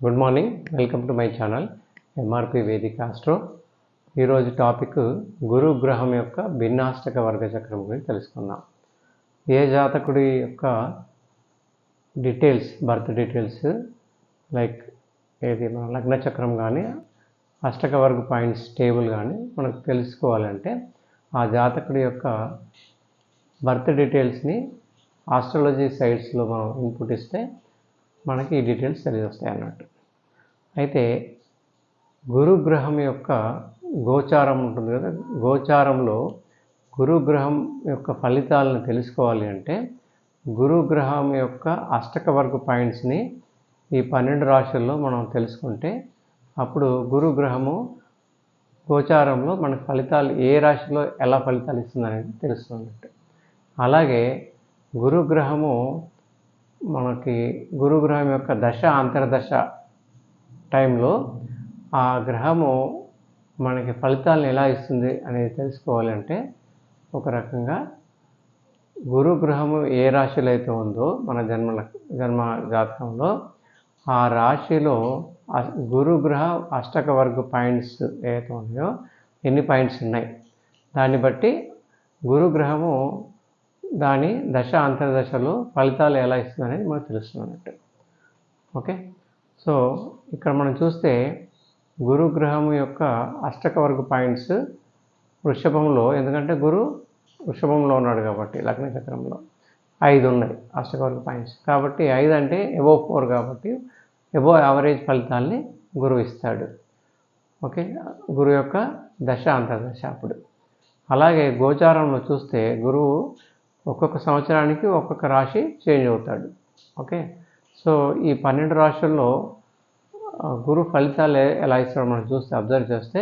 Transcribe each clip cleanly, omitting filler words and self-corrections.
Good morning, welcome to my channel MRP వేదిక astro. ఈరోజు topic గురు గ్రహం యొక్క భిన్నాష్టక వర్గ చక్రం గురించి తెలుసుకుందాం. ఏ జాతకుడి యొక్క డీటెయిల్స్, బర్త్ డీటెయిల్స్ లైక్ ఏది మన లగ్న చక్రం కానీ అష్టక వర్గ పాయింట్స్ టేబుల్ కానీ మనకు తెలుసుకోవాలంటే ఆ జాతకుడి యొక్క బర్త్ డీటెయిల్స్ని ఆస్ట్రాలజీ సైట్స్లో మనం ఇన్పుట్ ఇస్తే మనకి ఈ డీటెయిల్స్ తెలియజేస్తాయి అన్నట్టు. అయితే గురుగ్రహం యొక్క గోచారం ఉంటుంది కదా, గోచారంలో గురుగ్రహం యొక్క ఫలితాలను తెలుసుకోవాలి అంటే గురుగ్రహం యొక్క అష్టక వర్గ పాయింట్స్ని ఈ 12 రాశుల్లో మనం తెలుసుకుంటే అప్పుడు గురుగ్రహము గోచారంలో మనకు ఫలితాలు ఏ రాశిలో ఎలా ఫలితాలు ఇస్తుంది అనేది తెలుస్తుంది. అలాగే గురుగ్రహము మనకి గురుగ్రహం యొక్క దశ అంతర్దశ టైంలో ఆ గ్రహము మనకి ఫలితాలను ఎలా ఇస్తుంది అనేది తెలుసుకోవాలంటే ఒక రకంగా గురుగ్రహము ఏ రాశిలో అయితే ఉందో మన జన్మ జాతకంలో ఆ రాశిలో గురుగ్రహ అష్టక వర్గ పాయింట్స్ ఏవైతే ఉన్నాయో ఎన్ని పాయింట్స్ ఉన్నాయి దాన్ని బట్టి గురుగ్రహము దాని దశ అంతర్దశలో ఫలితాలు ఎలా ఇస్తుంది అనేది మనకు తెలుస్తుంది అన్నట్టు. ఓకే, సో ఇక్కడ మనం చూస్తే గురుగ్రహం యొక్క అష్టక వర్గ పాయింట్స్ వృషభంలో, ఎందుకంటే గురు వృషభంలో ఉన్నాడు కాబట్టి లగ్న చక్రంలో 5 ఉన్నాయి అష్టక వర్గ పాయింట్స్. కాబట్టి 5 అంటే అబోవ్ 4 కాబట్టి అబోవ్ యావరేజ్ ఫలితాల్ని గురువు ఇస్తాడు. ఓకే, గురువు యొక్క దశ అంతర్దశ అప్పుడు. అలాగే గోచారంలో చూస్తే గురువు ఒక్కొక్క సంవత్సరానికి ఒక్కొక్క రాశి చేంజ్ అవుతాడు. ఓకే, సో ఈ 12 రాశుల్లో గురు ఫలితాలు ఎలా ఇస్తాడో మనం చూస్తే అబ్జర్వ్ చేస్తే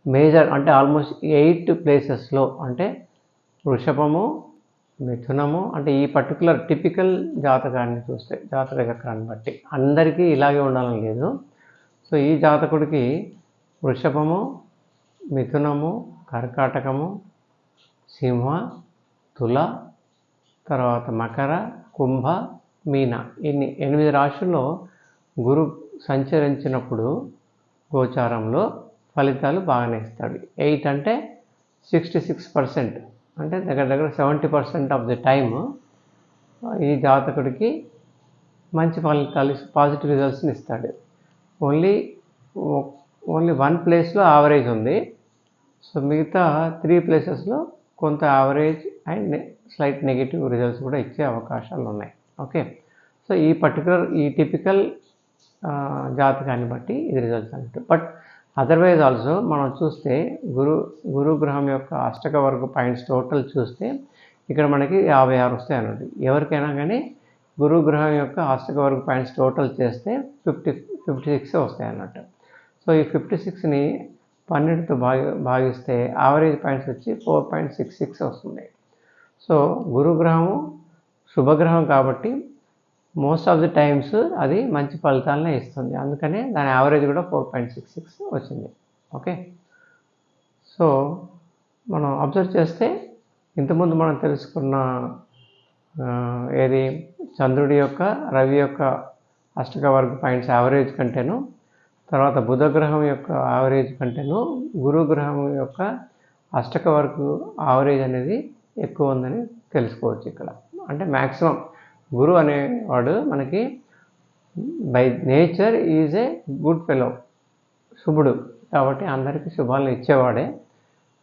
మేజర్ అంటే ఆల్మోస్ట్ 8 ప్లేసెస్లో అంటే వృషభము, మిథునము, అంటే ఈ పర్టికులర్ టిపికల్ జాతకాన్ని చూస్తే జాతక చక్రాన్ని బట్టి అందరికీ ఇలాగే ఉండాలని లేదు. సో ఈ జాతకుడికి వృషభము, మిథునము, కర్కాటకము, సింహ, తుల, తర్వాత మకర, కుంభ, మీన, ఇన్ని 8 రాశుల్లో గురు సంచరించినప్పుడు గోచారంలో ఫలితాలు బాగానే ఇస్తాడు. 8 అంటే 66%, అంటే దగ్గర 70% ఆఫ్ ది టైమ్ ఈ జాతకుడికి మంచి ఫలితాలు, పాజిటివ్ రిజల్ట్స్ని ఇస్తాడు. ఓన్లీ 1 ప్లేస్లో యావరేజ్ ఉంది. సో మిగతా 3 ప్లేసెస్లో కొంత average and slight negative results కూడా ఇచ్చే అవకాశాలు ఉన్నాయి. ఓకే, సో ఈ టిపికల్ జాతకాన్ని బట్టి ఇది రిజల్ట్స్ అన్నట్టు. బట్ అదర్వైజ్ ఆల్సో మనం చూస్తే గురుగ్రహం యొక్క అష్టక వర్గ పాయింట్స్ టోటల్ చూస్తే ఇక్కడ మనకి 56 వస్తాయి అన్నట్టు. ఎవరికైనా కానీ గురుగ్రహం యొక్క అష్టక వర్గ పాయింట్స్ టోటల్ చేస్తే 56 వస్తాయి అన్నట్టు. సో ఈ 56ని 12తో భాగిస్తే యావరేజ్ పాయింట్స్ వచ్చి 4.66 వస్తుంది. సో గురుగ్రహము శుభగ్రహం కాబట్టి మోస్ట్ ఆఫ్ ది టైమ్స్ అది మంచి ఫలితాలనే ఇస్తుంది. అందుకనే దాని యావరేజ్ కూడా 4.66 వచ్చింది. ఓకే, సో మనం అబ్జర్వ్ చేస్తే ఇంతకుముందు మనం తెలుసుకున్న ఏది చంద్రుడి యొక్క రవి యొక్క అష్టక వర్గ పాయింట్స్ యావరేజ్ కంటేను, తర్వాత బుధగ్రహం యొక్క యావరేజ్ కంటేను గురుగ్రహం యొక్క అష్టక వర్గ యావరేజ్ అనేది ఎక్కువ ఉందని తెలుసుకోవచ్చు ఇక్కడ. అంటే మ్యాక్సిమం గురు అనేవాడు మనకి by nature is a good fellow, శుభుడు కాబట్టి అందరికీ శుభాలను ఇచ్చేవాడే.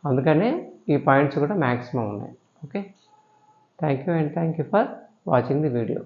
అందుకనే ఈ పాయింట్స్ కూడా మ్యాక్సిమం ఉన్నాయి. Okay, thank you and thank you for watching the video.